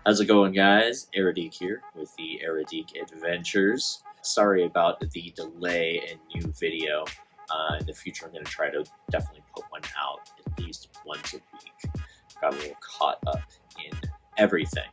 How's it going, guys? AraDeek here with the AraDeek Adventures. Sorry about the delay in new video. In the future, I'm going to try to definitely put one out at least once a week. Got a little caught up in everything.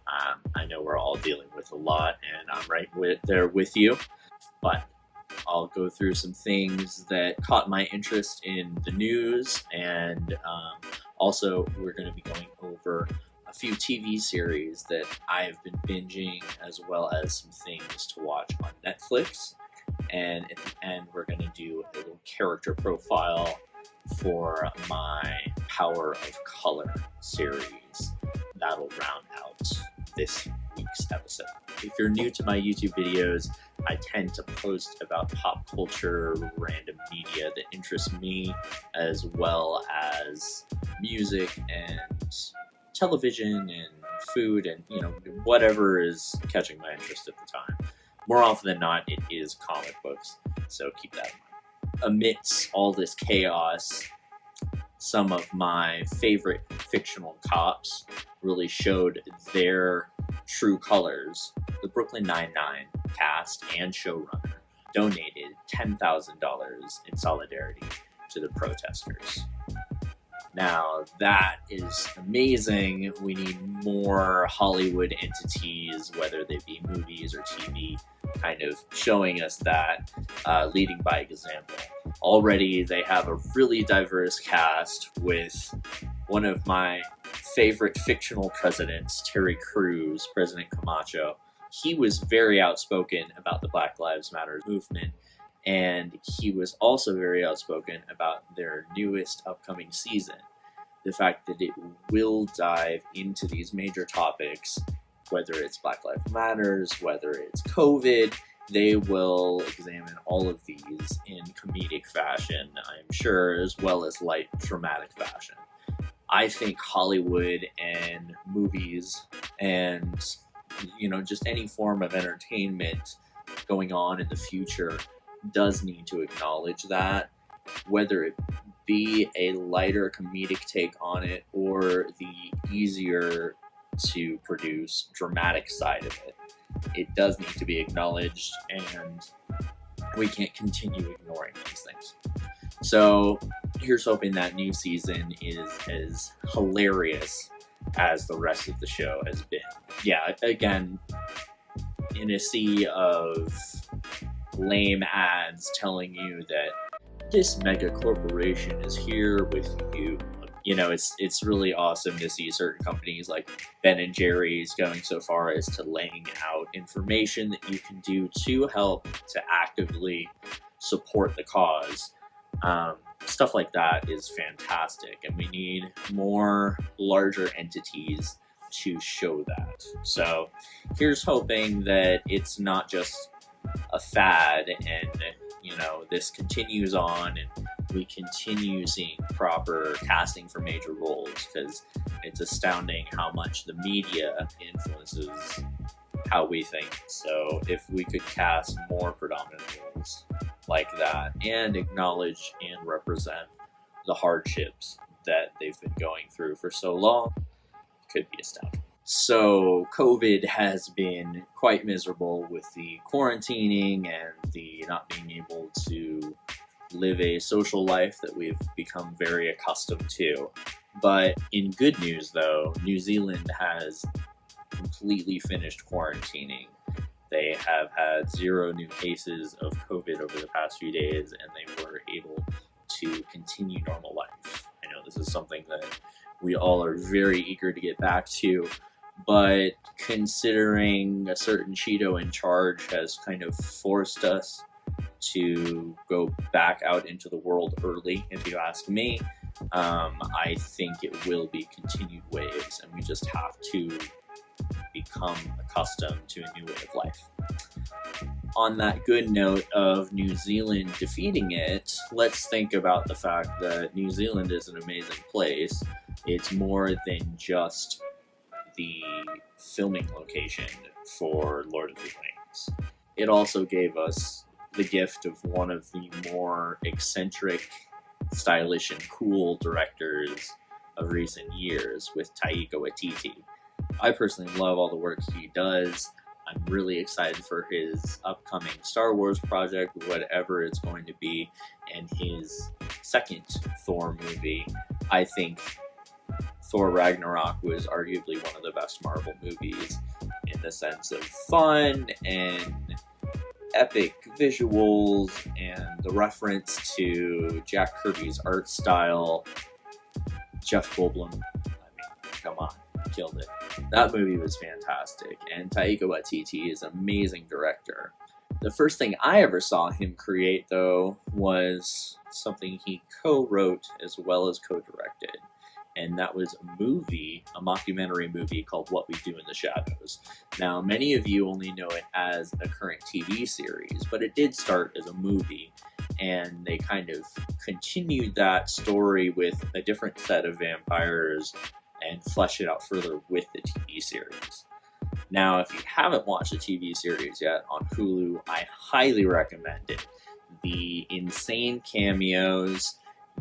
I know we're all dealing with a lot, and I'm right there with you, but I'll go through some things that caught my interest in the news, and also we're going to be going over a few TV series that I've been binging, as well as some things to watch on Netflix. And at the end, we're going to do a little character profile for my Power of Color series. That'll round out this week's episode. If you're new to my YouTube videos, I tend to post about pop culture, random media that interests me, as well as music and television and food and, whatever is catching my interest at the time. More often than not, it is comic books, so keep that in mind. Amidst all this chaos, some of my favorite fictional cops really showed their true colors. The Brooklyn Nine-Nine cast and showrunner donated $10,000 in solidarity to the protesters. Now, that is amazing. We need more Hollywood entities, whether they be movies or TV, kind of showing us that, leading by example. Already, they have a really diverse cast with one of my favorite fictional presidents, Terry Crews, President Camacho. He was very outspoken about the Black Lives Matter movement, and he was also very outspoken about their newest upcoming season. The fact that it will dive into these major topics, whether it's Black Lives Matters, whether it's COVID, they will examine all of these in comedic fashion, I'm sure, as well as light dramatic fashion. I think Hollywood and movies and, just any form of entertainment going on in the future does need to acknowledge that, whether it be a lighter comedic take on it or the easier to produce dramatic side of it. It does need to be acknowledged, and we can't continue ignoring these things. So here's hoping that new season is as hilarious as the rest of the show has been. Yeah, again, in a sea of lame ads telling you that this mega corporation is here with you. It's really awesome to see certain companies like Ben & Jerry's going so far as to laying out information that you can do to help to actively support the cause. Stuff like that is fantastic, and we need more larger entities to show that. So here's hoping that it's not just a fad and this continues on and we continue seeing proper casting for major roles, because it's astounding how much the media influences how we think. So if we could cast more predominant roles like that and acknowledge and represent the hardships that they've been going through for so long, it could be astounding. So COVID has been quite miserable with the quarantining and the not being able to live a social life that we've become very accustomed to. But in good news, though, New Zealand has completely finished quarantining. They have had 0 new cases of COVID over the past few days, and they were able to continue normal life. I know this is something that we all are very eager to get back to, but considering a certain Cheeto in charge has kind of forced us to go back out into the world early, if you ask me, I think it will be continued waves, and we just have to become accustomed to a new way of life. On that good note of New Zealand defeating it, let's think about the fact that New Zealand is an amazing place. It's more than just the filming location for Lord of the Rings. It also gave us the gift of one of the more eccentric, stylish, and cool directors of recent years with Taika Waititi. I personally love all the work he does. I'm really excited for his upcoming Star Wars project, whatever it's going to be, and his second Thor movie. I think Thor Ragnarok was arguably one of the best Marvel movies in the sense of fun and epic visuals and the reference to Jack Kirby's art style. Jeff Goldblum, I mean, come on, killed it. That movie was fantastic, and Taika Waititi is an amazing director. The first thing I ever saw him create, though, was something he co-wrote as well as co-directed, and that was a movie, a mockumentary movie called What We Do in the Shadows. Now, many of you only know it as a current TV series, but it did start as a movie, and they kind of continued that story with a different set of vampires and flesh it out further with the TV series. Now, if you haven't watched the TV series yet on Hulu, I highly recommend it. The insane cameos,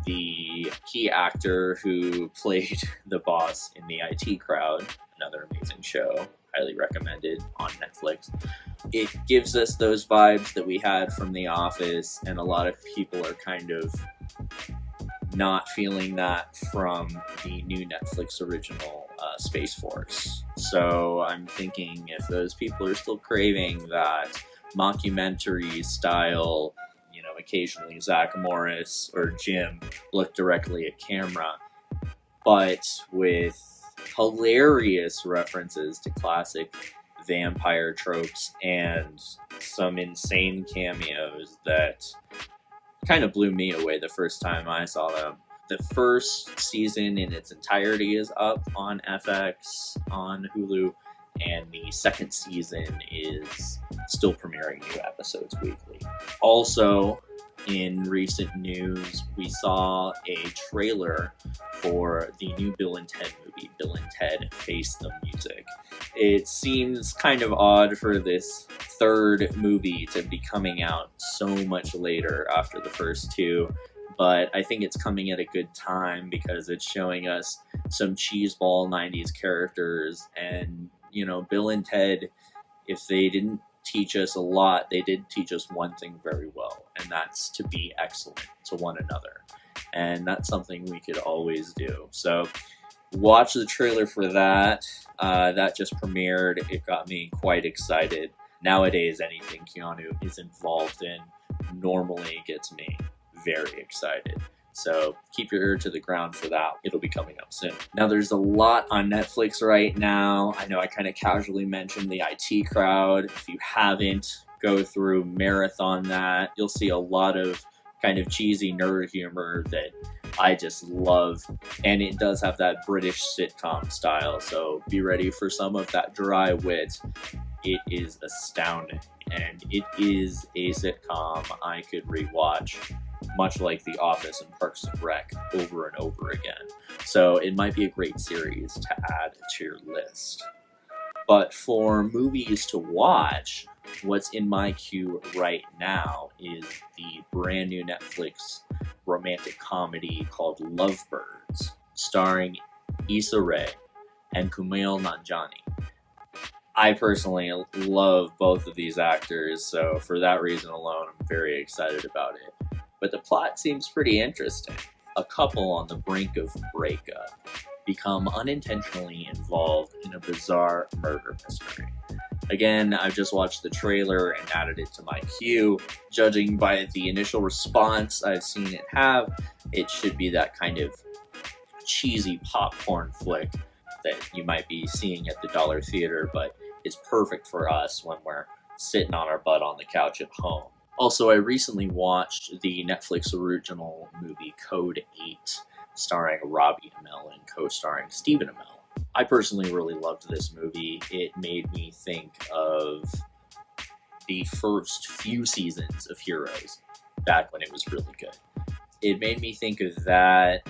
the key actor who played the boss in the IT Crowd, another amazing show, highly recommended on Netflix. It gives us those vibes that we had from The Office, and a lot of people are kind of not feeling that from the new Netflix original Space Force. So I'm thinking if those people are still craving that mockumentary style, you know, occasionally Zach Morris or Jim look directly at camera, but with hilarious references to classic vampire tropes and some insane cameos that kind of blew me away the first time I saw them. The first season in its entirety is up on FX, on Hulu, and the second season is still premiering new episodes weekly. Also, in recent news, we saw a trailer for the new Bill and Ted movie, Bill and Ted Face the Music. It seems kind of odd for this third movie to be coming out so much later after the first two, but I think it's coming at a good time because it's showing us some cheeseball 90s characters. And, you know, Bill and Ted, if they didn't teach us a lot, they did teach us one thing very well, and that's to be excellent to one another. And that's something we could always do. So watch the trailer for that. That just premiered. It got me quite excited. Nowadays, anything Keanu is involved in normally gets me very excited. So keep your ear to the ground for that. It'll be coming up soon. Now, there's a lot on Netflix right now. I know I kind of casually mentioned the IT Crowd. If you haven't, go through, marathon that. You'll see a lot of kind of cheesy nerd humor that I just love. And it does have that British sitcom style. So be ready for some of that dry wit. It is astounding. And it is a sitcom I could rewatch, much like The Office and Parks and Rec, over and over again. So it might be a great series to add to your list. But for movies to watch, what's in my queue right now is the brand new Netflix romantic comedy called Lovebirds, starring Issa Rae and Kumail Nanjiani. I personally love both of these actors, so for that reason alone, I'm very excited about it. But the plot seems pretty interesting. A couple on the brink of breakup become unintentionally involved in a bizarre murder mystery. Again, I've just watched the trailer and added it to my queue. Judging by the initial response I've seen it have, it should be that kind of cheesy popcorn flick that you might be seeing at the Dollar Theater, but it's perfect for us when we're sitting on our butt on the couch at home. Also, I recently watched the Netflix original movie Code 8, starring Robbie Amell and co-starring Stephen Amell. I personally really loved this movie. It made me think of the first few seasons of Heroes, back when it was really good. It made me think of that,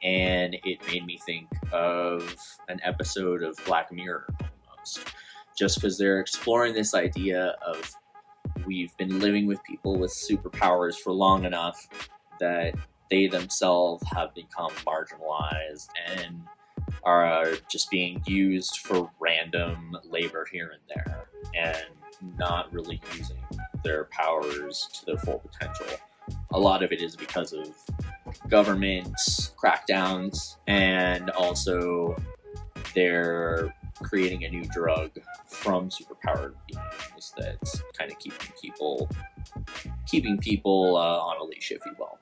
and it made me think of an episode of Black Mirror, almost. Just because they're exploring this idea of we've been living with people with superpowers for long enough that they themselves have become marginalized, and are just being used for random labor here and there and not really using their powers to their full potential. A lot of it is because of government crackdowns, and also they're creating a new drug from superpowered beings that's kind of keeping people on a leash, if you will.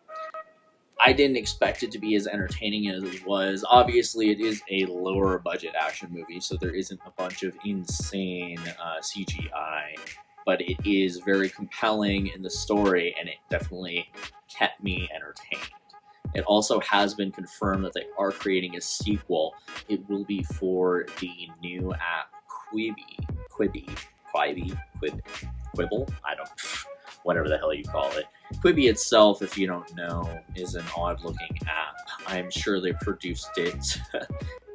I didn't expect it to be as entertaining as it was. Obviously, it is a lower budget action movie, so there isn't a bunch of insane CGI, but it is very compelling in the story, and it definitely kept me entertained. It also has been confirmed that they are creating a sequel. It will be for the new app Quibble? I don't, whatever the hell you call it. Quibi itself, if you don't know, is an odd-looking app. I'm sure they produced it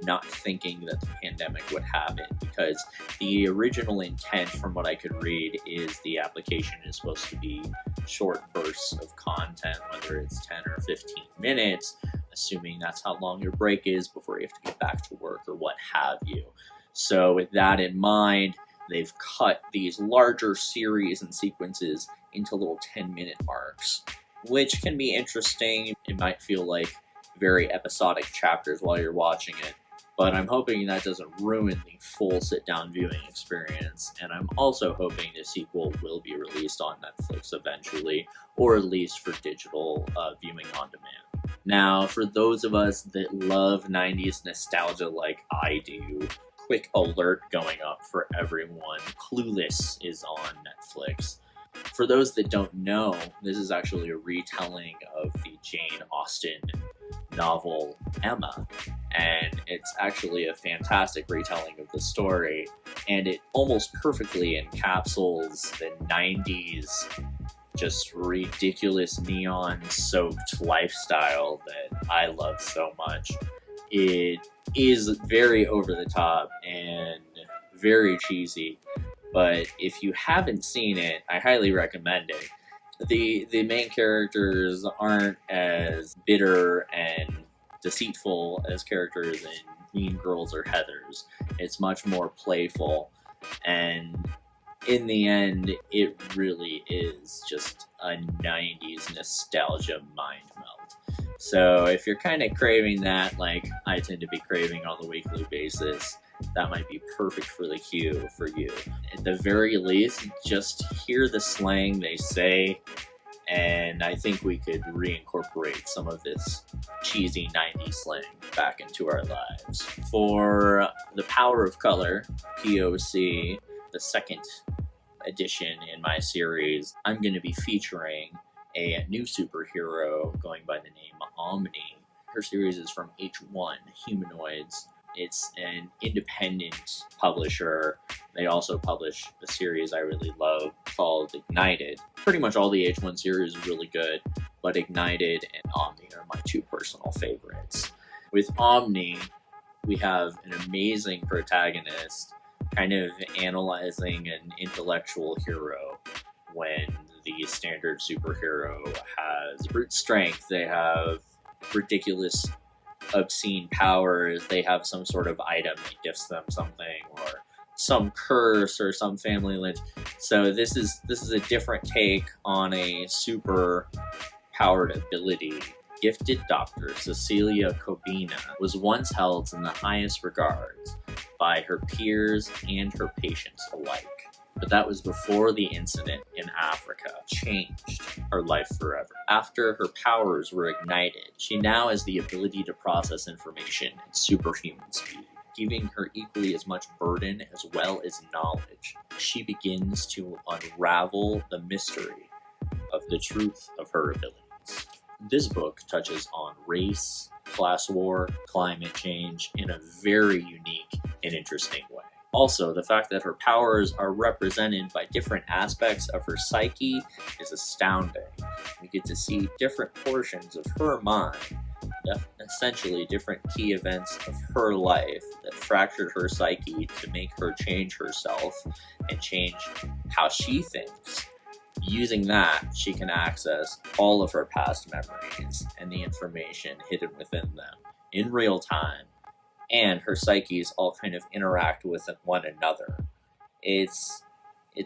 not thinking that the pandemic would happen, because the original intent, from what I could read, is the application is supposed to be short bursts of content, whether it's 10 or 15 minutes, assuming that's how long your break is before you have to get back to work or what have you. So with that in mind, they've cut these larger series and sequences into little 10-minute marks, which can be interesting. It might feel like very episodic chapters while you're watching it, but I'm hoping that doesn't ruin the full sit-down viewing experience, and I'm also hoping the sequel will be released on Netflix eventually, or at least for digital viewing on demand. Now, for those of us that love 90s nostalgia like I do, quick alert going up for everyone. Clueless is on Netflix. For those that don't know, this is actually a retelling of the Jane Austen novel Emma, and it's actually a fantastic retelling of the story, and it almost perfectly encapsulates the 90s just ridiculous neon-soaked lifestyle that I love so much. It is very over the top and very cheesy, but if you haven't seen it, I highly recommend it. The main characters aren't as bitter and deceitful as characters in Mean Girls or Heathers. It's much more playful, and in the end, it really is just a 90s nostalgia mind melt. So if you're kind of craving that, like I tend to be craving on a weekly basis, that might be perfect for the queue for you. At the very least, just hear the slang they say, and I think we could reincorporate some of this cheesy 90s slang back into our lives. For The Power of Color, POC, the second edition in my series, I'm going to be featuring a new superhero going by the name Omni. Her series is from H1 Humanoids. It's an independent publisher. They also publish a series I really love called Ignited. Pretty much all the H1 series are really good, but Ignited and Omni are my two personal favorites. With Omni, we have an amazing protagonist kind of analyzing an intellectual hero when the standard superhero has brute strength, they have ridiculous obscene powers, they have some sort of item that gifts them something, or some curse or some family lynch. So this is a different take on a super powered ability. Gifted doctor Cecilia Kobina was once held in the highest regards by her peers and her patients alike. But that was before the incident in Africa changed her life forever. After her powers were ignited, she now has the ability to process information at superhuman speed, giving her equally as much burden as well as knowledge. She begins to unravel the mystery of the truth of her abilities. This book touches on race, class war, climate change in a very unique and interesting way. Also, the fact that her powers are represented by different aspects of her psyche is astounding. We get to see different portions of her mind, essentially different key events of her life that fractured her psyche to make her change herself and change how she thinks. Using that, she can access all of her past memories and the information hidden within them in real time and her psyches all kind of interact with one another. It's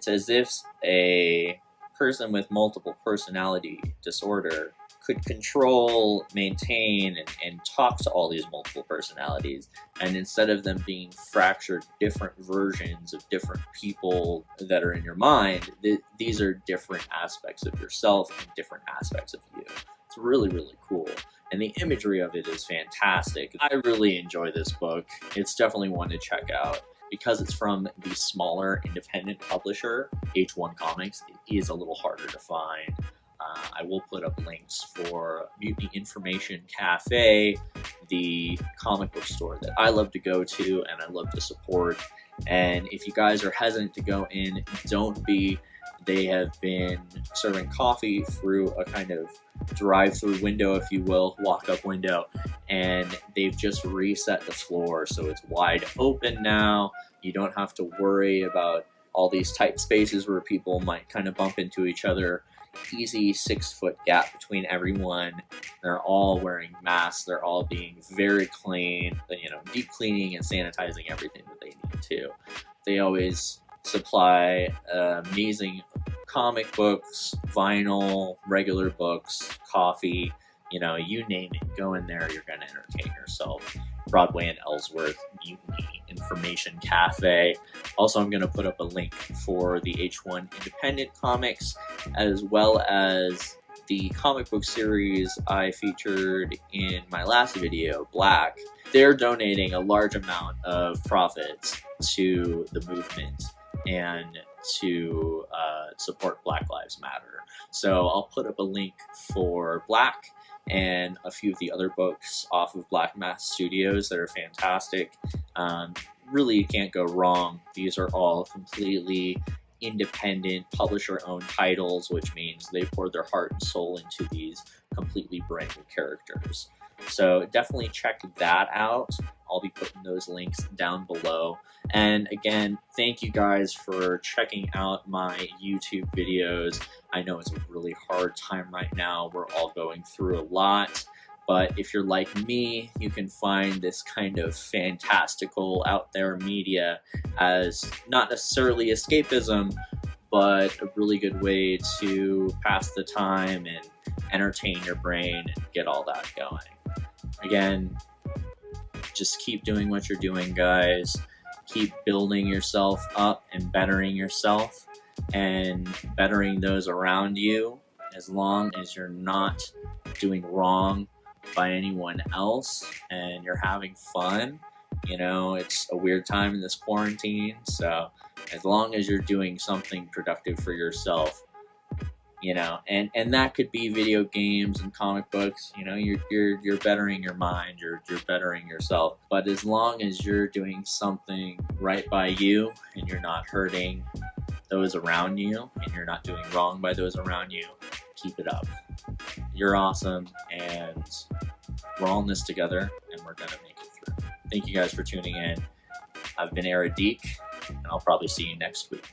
as if a person with multiple personality disorder could control, maintain, and talk to all these multiple personalities. And instead of them being fractured different versions of different people that are in your mind, these are different aspects of yourself and different aspects of you. It's really, really cool. And the imagery of it is fantastic. I really enjoy this book. It's definitely one to check out. Because it's from the smaller independent publisher, H1 Comics, it is a little harder to find. I will put up links for Mutiny Information Cafe, the comic book store that I love to go to and I love to support. And if you guys are hesitant to go in, don't be. They have been serving coffee through a kind of drive-through window, if you will, walk-up window, and they've just reset the floor so it's wide open now. You don't have to worry about all these tight spaces where people might kind of bump into each other. Easy 6-foot gap between everyone. They're all wearing masks. They're all being very clean, deep cleaning and sanitizing everything that they need to. They always supply amazing comic books, vinyl, regular books, coffee, you name it. Go in there, you're going to entertain yourself. Broadway and Ellsworth, Mutiny Information Cafe. Also, I'm going to put up a link for the H1 Independent Comics, as well as the comic book series I featured in my last video, Black. They're donating a large amount of profits to the movement and to support Black Lives Matter. So I'll put up a link for Black and a few of the other books off of Black Mass Studios that are fantastic. Really, you can't go wrong. These are all completely independent, publisher-owned titles, which means they poured their heart and soul into these completely brand new characters. So definitely check that out. I'll be putting those links down below. And again, thank you guys for checking out my YouTube videos. I know it's a really hard time right now. We're all going through a lot. But if you're like me, you can find this kind of fantastical out there media as not necessarily escapism, but a really good way to pass the time and entertain your brain and get all that going. Again, just keep doing what you're doing, guys. Keep building yourself up and bettering yourself and bettering those around you, as long as you're not doing wrong by anyone else and you're having fun. It's a weird time in this quarantine, so as long as you're doing something productive for yourself, and that could be video games and comic books. You're bettering your mind, you're bettering yourself. But as long as you're doing something right by you and you're not hurting those around you and you're not doing wrong by those around you, keep it up. You're awesome, and we're all in this together, and we're gonna make it through. Thank you guys for tuning in. I've been AraDeek, and I'll probably see you next week.